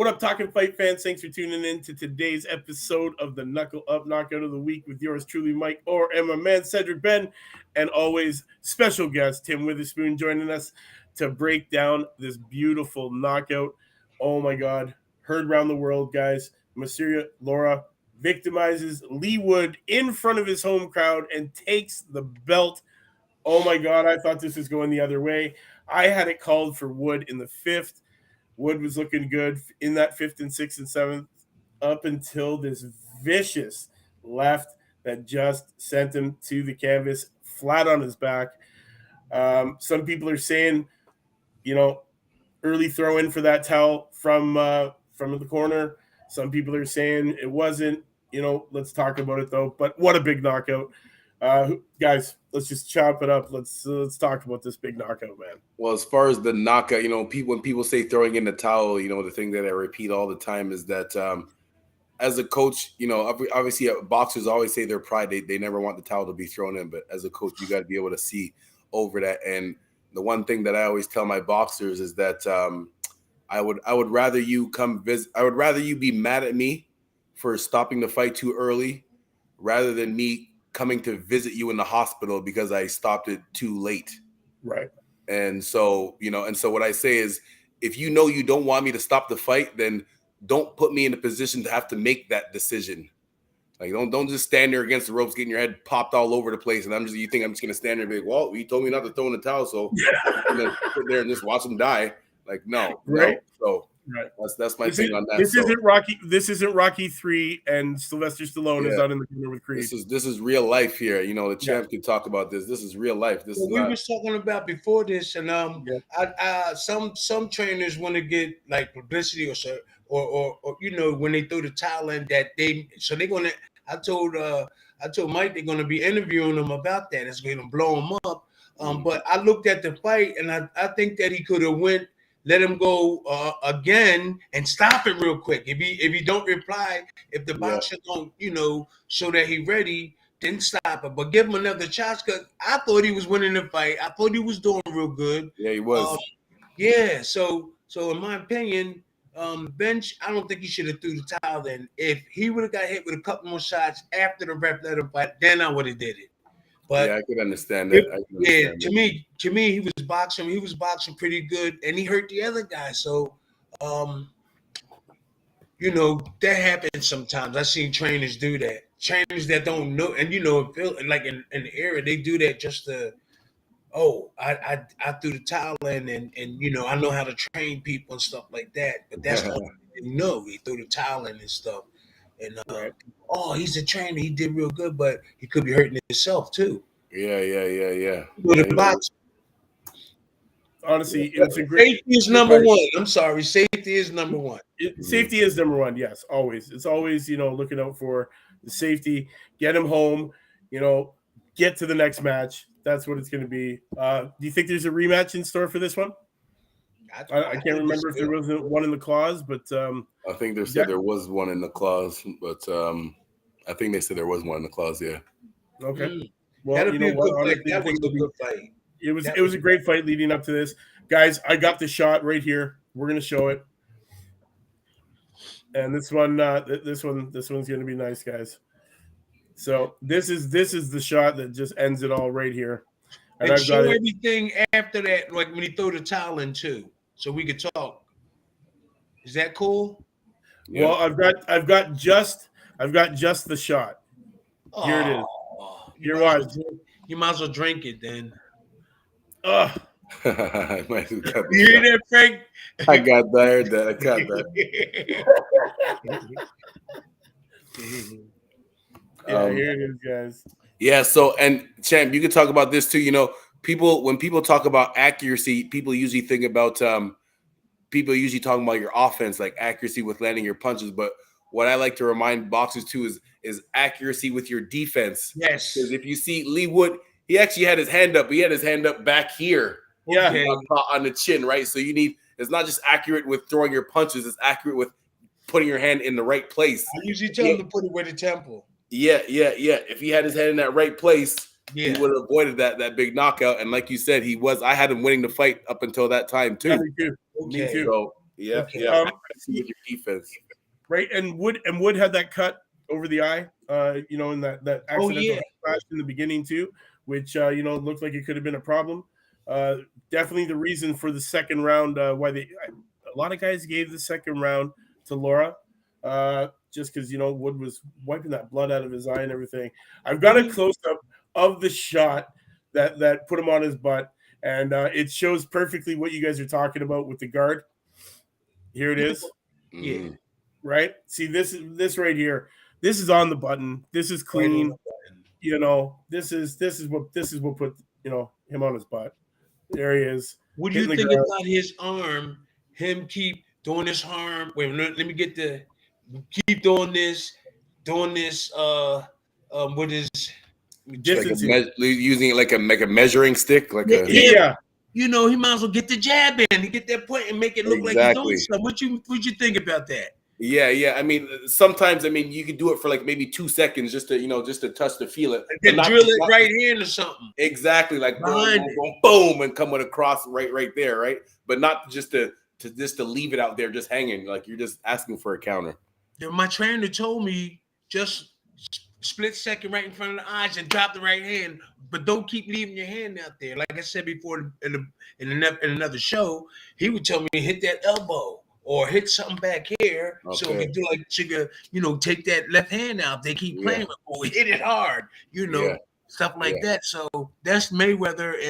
What up, Talking Fight fans? Thanks for tuning in to today's episode of the Knuckle Up Knockout of the Week with yours truly, Mike, and my man, Cedric Ben, and always special guest, Tim Witherspoon, joining us to break down this beautiful knockout. Oh my God. Heard around the world, guys. Mauricio Lara victimizes Leigh Wood in front of his home crowd and takes the belt. Oh my God, I thought this was going the other way. I had it called for Wood in the fifth. Wood was looking good in that fifth and sixth and seventh up until this vicious left that just sent him to the canvas flat on his back. Some people are saying, early throw in for that towel from the corner. Some people are saying it wasn't. Let's talk about it though. But what a big knockout. Guys, let's just chop it up. Let's talk about this big knockout, man. Well, as far as the knockout, when people say throwing in the towel, the thing that I repeat all the time is that as a coach, obviously boxers always say their pride, they never want the towel to be thrown in. But as a coach, you got to be able to see over that. And the one thing that I always tell my boxers is that I would rather you come visit. I would rather you be mad at me for stopping the fight too early rather than me coming to visit you in the hospital because I stopped it too late. Right. And so, what I say is, if you don't want me to stop the fight, then don't put me in a position to have to make that decision. Like, don't just stand there against the ropes, getting your head popped all over the place. And you think I'm just going to stand there and be like, well, you told me not to throw in the towel. So I'm going to sit there and just watch them die. Like, no. Right. No. So right. That's my thing on that. This isn't Rocky 3 and Sylvester Stallone is not in the corner with Creed. This is real life here. The champ can talk about this. This is real life. This is we was talking about before this, and some trainers want to get like publicity or when they throw the towel in that they're gonna. I told Mike they're gonna be interviewing him about that. It's gonna blow him up. But I looked at the fight and I think that he could have let him go again and stop it real quick. If he don't reply, if the boxer don't, show that he ready, then stop it. But give him another chance because I thought he was winning the fight. I thought he was doing real good. Yeah, he was. So in my opinion, Bench, I don't think he should have threw the towel then. If he would have got hit with a couple more shots after the ref let him fight, then I would have did it. But I could understand that. To me, he was boxing. He was boxing pretty good, and he hurt the other guy. So, that happens sometimes. I've seen trainers do that. Trainers that don't know, and feel like in the era, they do that just to. Oh, I threw the towel in, and I know how to train people and stuff like that. But that's not he threw the towel in and stuff. And he's a trainer. He did real good, but he could be hurting himself too. Yeah. With the box. Honestly, it's a great. Safety is number one. I'm sorry, safety is number one. Safety is number one. Yes, always. It's always looking out for the safety. Get him home. Get to the next match. That's what it's going to be. Do you think there's a rematch in store for this one? I can't remember if there wasn't one in the clause, but I think they said there was one in the clause, but I think they said there was one in the clause. Yeah. Okay. Well, that was a good fight. It was a great fight leading up to this, guys. I got the shot right here. We're gonna show it, and this one's gonna be nice, guys. So this is the shot that just ends it all right here. And I've show everything after that, like when he threw the towel in too, so we could talk. Is that cool? Yeah. Well, I've got just the shot. Here it is. Here was. You might as well drink it then. I might have got you hear that, Frank? I got that. I heard that. I got that. Here it is, guys. Yeah. So, and Champ, you can talk about this too. When people talk about accuracy, people usually think about talking about your offense, like accuracy with landing your punches. But what I like to remind boxers too is accuracy with your defense. Yes. Because if you see Leigh Wood, he actually had his hand up. He had his hand up back here. Yeah. On the chin, right? So it's not just accurate with throwing your punches, it's accurate with putting your hand in the right place. I usually tell him to put it where the temple. Yeah. If he had his head in that right place, he would have avoided that big knockout. And like you said, I had him winning the fight up until that time too. Me too. So Yeah, Okay. yeah. I see with your defense. Right, and Wood had that cut over the eye, in that accidental flash in the beginning too, which looked like it could have been a problem. Definitely the reason for the second round, why a lot of guys gave the second round to Lara, just because Wood was wiping that blood out of his eye and everything. I've got a close up of the shot that put him on his butt, and it shows perfectly what you guys are talking about with the guard. Here it is. Yeah. Right? See, this right here. This is on the button. This is clean. This is what put him on his butt. There he is. What do you think about his arm? Him keep doing this arm. Wait, let me get keep doing this. What is using it like a measuring stick, yeah. He might as well get the jab in. He get that point and make it look like he's doing something. What you think about that? Yeah. I mean, sometimes you can do it for like maybe 2 seconds just to touch to feel it. Then drill it right here or something. Exactly, like boom, and coming across right there, right? But not just to leave it out there just hanging, like you're just asking for a counter. My trainer told me just split second right in front of the eyes and drop the right hand, but don't keep leaving your hand out there. Like I said before in another show, he would tell me to hit that elbow or hit something back here, so we do like take that left hand out. They keep playing with hit it hard, stuff like that. So that's Mayweather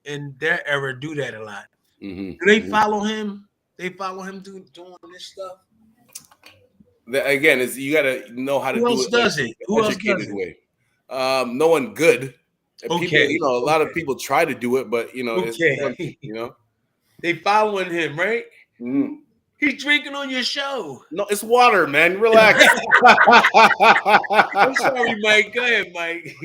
and their era do that a lot. Mm-hmm. Do they follow him? They follow him doing this stuff. Again, is you got to know how to do it. Who else does it? Who else does it? Way. No one good. Okay. People, a lot of people try to do it, but it's they following him, right? Mm. He's drinking on your show. No, it's water, man. Relax. I'm sorry, Mike. Go ahead, Mike.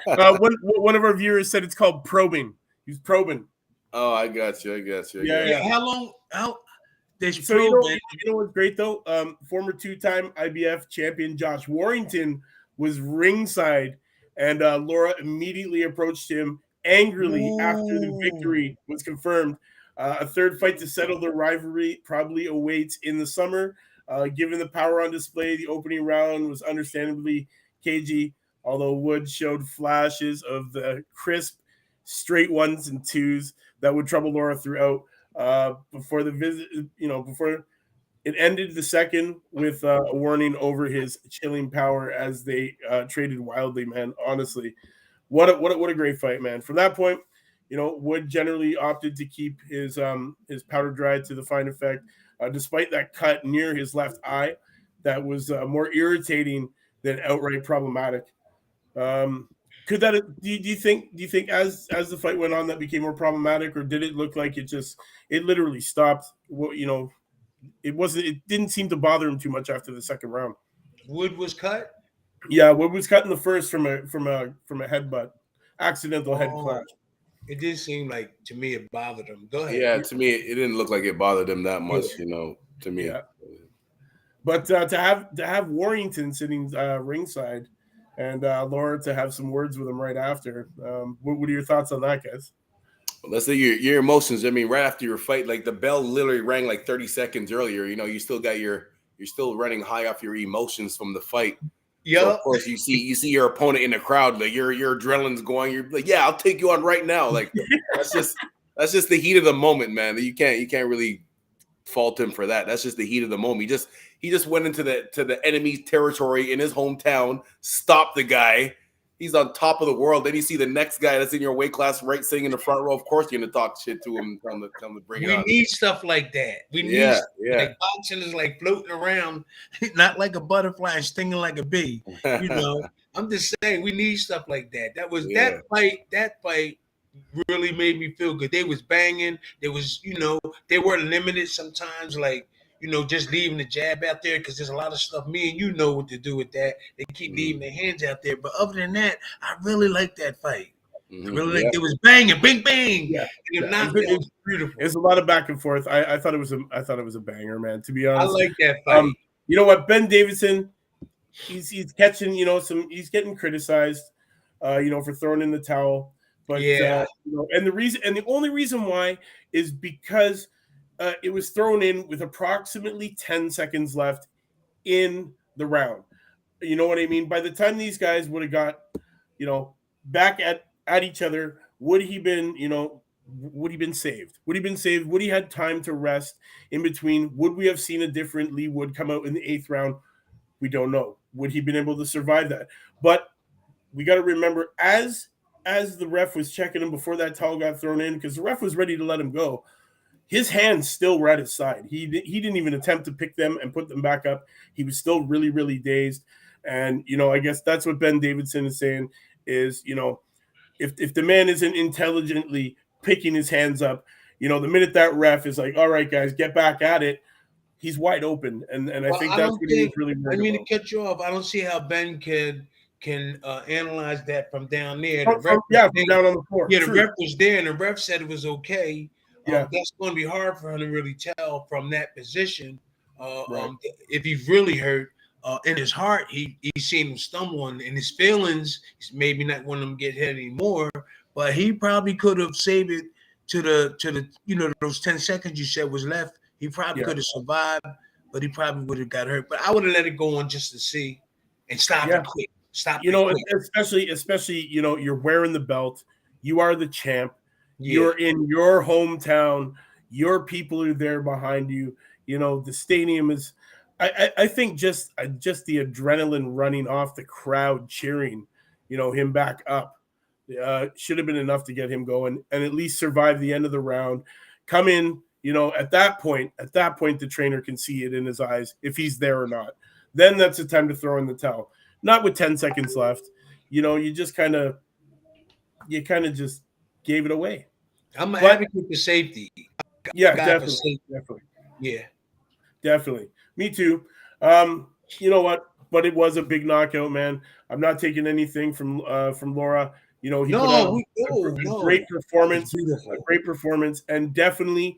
One of our viewers said it's called probing. He's probing. Oh, I got you. Yeah. How long? So you know what's great though? Former two-time IBF champion Josh Warrington was ringside, and Lara immediately approached him angrily after the victory was confirmed. A third fight to settle the rivalry probably awaits in the summer. Given the power on display, the opening round was understandably cagey, although Wood showed flashes of the crisp, straight ones and twos that would trouble Lara throughout. Before the visit, before it ended the second with a warning over his chilling power as they traded wildly, man. Honestly, what a great fight, man. From that point, Wood generally opted to keep his powder dry to the fine effect, despite that cut near his left eye that was more irritating than outright problematic. Could that do you think as the fight went on that became more problematic, or did it look like it literally stopped? It didn't seem to bother him too much after the second round. Wood was cut? Yeah, Wood was cut in the first from a headbutt, accidental head clash. It didn't seem like to me it bothered him. Go ahead. Yeah, to me it didn't look like it bothered him that much, to me. Yeah. But to have Warrington sitting ringside and Lara to have some words with him right after. What are your thoughts on that, guys? Well, let's say your emotions. I mean, right after your fight, like the bell literally rang like 30 seconds earlier. You still got you're still running high off your emotions from the fight. Yeah. So of course, you see your opponent in the crowd, like your adrenaline's going. You're like, yeah, I'll take you on right now. Like that's just the heat of the moment, man. You can't really fault him for that. That's just the heat of the moment. He just went into the enemy's territory in his hometown, stopped the guy. He's on top of the world. Then you see the next guy that's in your weight class right sitting in the front row. Of course, you're gonna talk shit to him and tell him to bring it on. We need stuff like that. We need like boxing is like floating around, not like a butterfly and stinging like a bee. I'm just saying we need stuff like that. That fight really made me feel good. They was banging. There was, they were limited sometimes, like, just leaving the jab out there because there's a lot of stuff. Me and you know what to do with that. They keep leaving their hands out there. But other than that, I really like that fight. I really like it was banging, bing, bang. Yeah, it was beautiful. It's a lot of back and forth. I thought it was a banger, man. To be honest, I like that fight. You know what, Ben Davidson, he's catching, he's getting criticized, for throwing in the towel. But and the only reason why is because it was thrown in with approximately 10 seconds left in the round. You know what I mean? By the time these guys would have got, back at each other, would he been, would he been saved? Would he been saved? Would he had time to rest in between? Would we have seen a different Leigh Wood come out in the 8th round? We don't know. Would he been able to survive that? But we got to remember, as the ref was checking him before that towel got thrown in, because the ref was ready to let him go, his hands still were at his side. He didn't even attempt to pick them and put them back up. He was still really, really dazed. And, I guess that's what Ben Davidson is saying is, if the man isn't intelligently picking his hands up, the minute that ref is like, all right, guys, get back at it, he's wide open. And I think that's what he was really worried about. I mean, to cut you off, I don't see how Ben can analyze that from down there. From down on the floor. Yeah, the ref was there, and the ref said it was okay. Yeah, that's going to be hard for him to really tell from that position. Right. If he's really hurt in his heart, he's seen him stumbling. In his feelings, he's maybe not wanting him to get hit anymore. But he probably could have saved it to the those 10 seconds you said was left. He probably could have survived, but he probably would have got hurt. But I would have let it go on just to see and stop it quick. Stop. Especially you're wearing the belt. You are the champ. Yeah. You're in your hometown. Your people are there behind you. The stadium is. I think just the adrenaline running off the crowd cheering, him back up, should have been enough to get him going and at least survive the end of the round. Come in, at that point, the trainer can see it in his eyes if he's there or not. Then that's the time to throw in the towel. Not with 10 seconds left. You just kind of just gave it away. I'm an advocate for safety. Yeah, definitely. Yeah, definitely. Me too. You know what? But it was a big knockout, man. I'm not taking anything from Lara. He put on a great performance. A great performance, and definitely,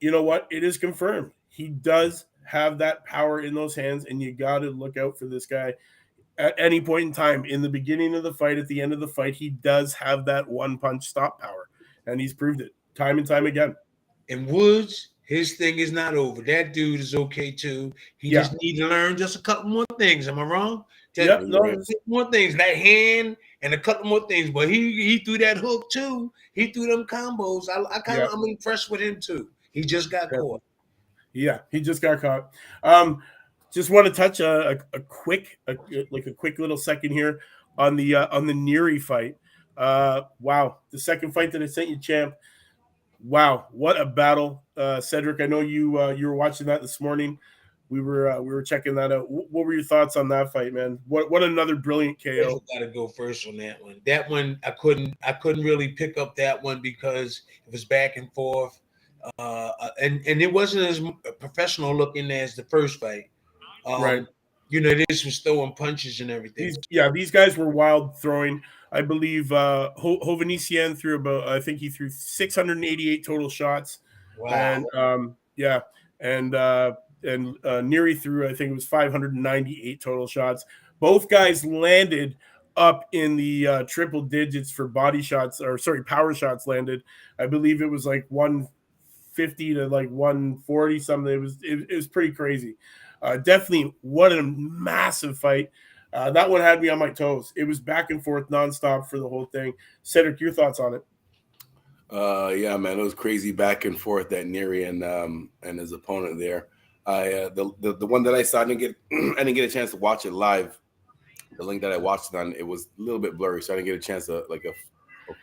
you know what? It is confirmed. He does have that power in those hands, and you got to look out for this guy. At any point in time, in the beginning of the fight, at the end of the fight, he does have that one punch stop power, and he's proved it time and time again. And Woods, his thing is not over. That dude is okay too. He just need to learn just a couple more things. Am I wrong? More things. That hand and a couple more things. But he threw that hook too. He threw them combos. I'm impressed with him too. He just got caught. Yeah, he just got caught. Just want to touch a quick little second here on the Neary fight. Wow, the second fight that I sent you, champ. Wow, what a battle, Cedric! I know you were watching that this morning. We were checking that out. What were your thoughts on that fight, man? What another brilliant KO. Got to go first on that one. That one I couldn't really pick up that one because it was back and forth, and it wasn't as professional looking as the first fight. Right. This was throwing punches and everything. These guys were wild throwing. I believe Hovhannissian threw about, I think he threw 688 total shots. Wow. And Neary threw, I think it was 598 total shots. Both guys landed up in the triple digits for power shots landed. I believe it was like 150 to like 140 something. It was pretty crazy. Definitely, what a massive fight. That one had me on my toes. It was back and forth nonstop for the whole thing. Cedric, your thoughts on it? Yeah, man, it was crazy back and forth, that Neary and his opponent there. The one that I saw, I didn't get a chance to watch it live. The link that I watched it on, it was a little bit blurry, so I didn't get a chance to like a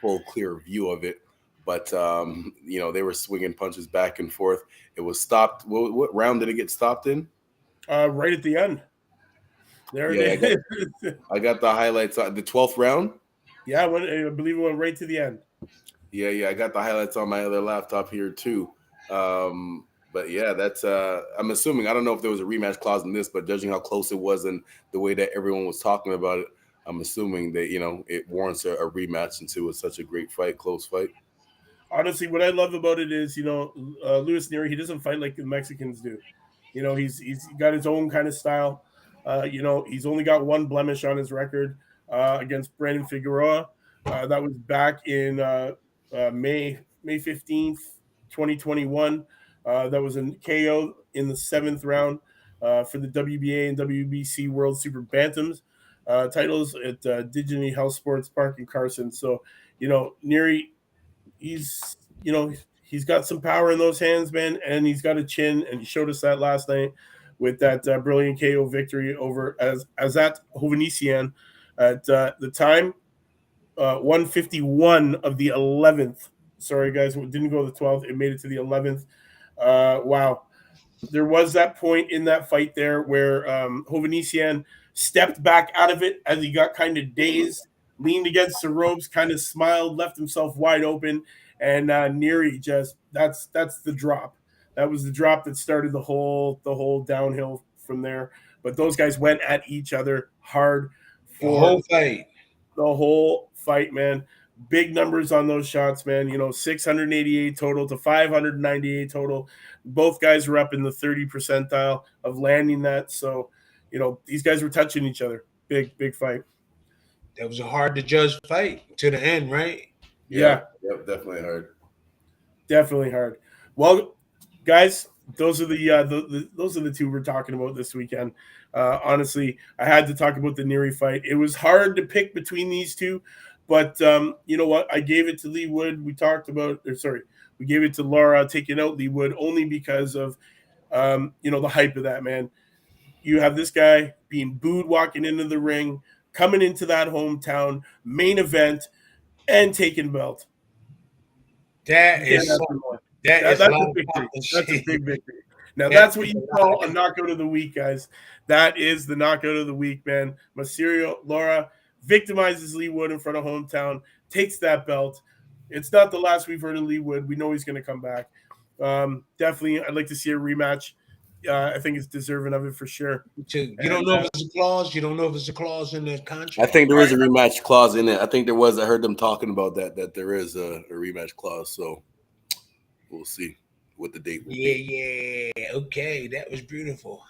full clear view of it. But they were swinging punches back and forth. It was stopped. What round did it get stopped in? Right at the end. There it is. I got the highlights on the 12th round. Yeah, I believe it went right to the end. Yeah, I got the highlights on my other laptop here too. But yeah, that's I'm assuming, I don't know if there was a rematch clause in this, but judging how close it was and the way that everyone was talking about it, I'm assuming that it warrants a rematch since it was such a great fight, close fight. Honestly, what I love about it is, Luis Neary, he doesn't fight like the Mexicans do. He's got his own kind of style. He's only got one blemish on his record against Brandon Figueroa. That was back in May 15th, 2021. That was a KO in the 7th round for the WBA and WBC World Super Bantams titles at Dignity Health Sports Park in Carson. So, Neary, he's he's got some power in those hands, man, and he's got a chin, and he showed us that last night with that brilliant KO victory over Azat Hovhannisyan at the time 151 of the 11th. Sorry, guys, it didn't go to the 12th. It made it to the 11th. Wow. There was that point in that fight there where Hovhannisyan stepped back out of it as he got kind of dazed, leaned against the ropes, kind of smiled, left himself wide open, and Neary just that's the drop. That was the drop that started the whole downhill from there. But those guys went at each other hard The whole fight. the whole fight, man. Big numbers on those shots, man. 688 total to 598 total. Both guys were up in the 30 percentile of landing that. So, these guys were touching each other. Big fight. That was a hard to judge fight to the end, right? Yeah. Yep, definitely hard. Definitely hard. Well, guys, those are the two we're talking about this weekend. Honestly, I had to talk about the Neary fight. It was hard to pick between these two, but you know what? I gave it to Leigh Wood. We gave it to Lara taking out Leigh Wood only because of the hype of that, man. You have this guy being booed walking into the ring, coming into that hometown main event, and taking belt. That's a big victory. That's a big victory. Now that's what you call a knockout of the week, guys. That is the knockout of the week, man. Mauricio Lara victimizes Leigh Wood in front of hometown, takes that belt. It's not the last we've heard of Leigh Wood. We know he's going to come back. Definitely, I'd like to see a rematch. I think it's deserving of it for sure. You don't know if it's a clause. You don't know if it's a clause in the contract. I think there is a rematch clause in it. I think there was. I heard them talking about that there is a rematch clause. So we'll see what the date will be. Yeah. Okay, that was beautiful.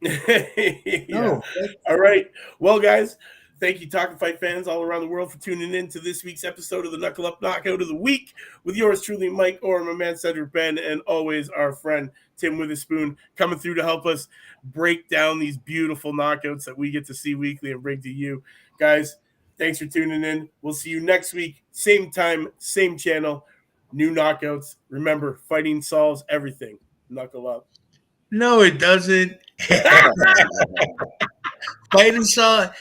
Yeah. All right. Well, guys, thank you, Talking Fight fans all around the world, for tuning in to this week's episode of the Knuckle Up Knockout of the Week with yours truly, Mike, or my man Cedric Ben, and always our friend Tim Witherspoon coming through to help us break down these beautiful knockouts that we get to see weekly and bring to you. Guys, thanks for tuning in. We'll see you next week. Same time, same channel, new knockouts. Remember, fighting solves everything. Knuckle up. No, it doesn't. Fighting solves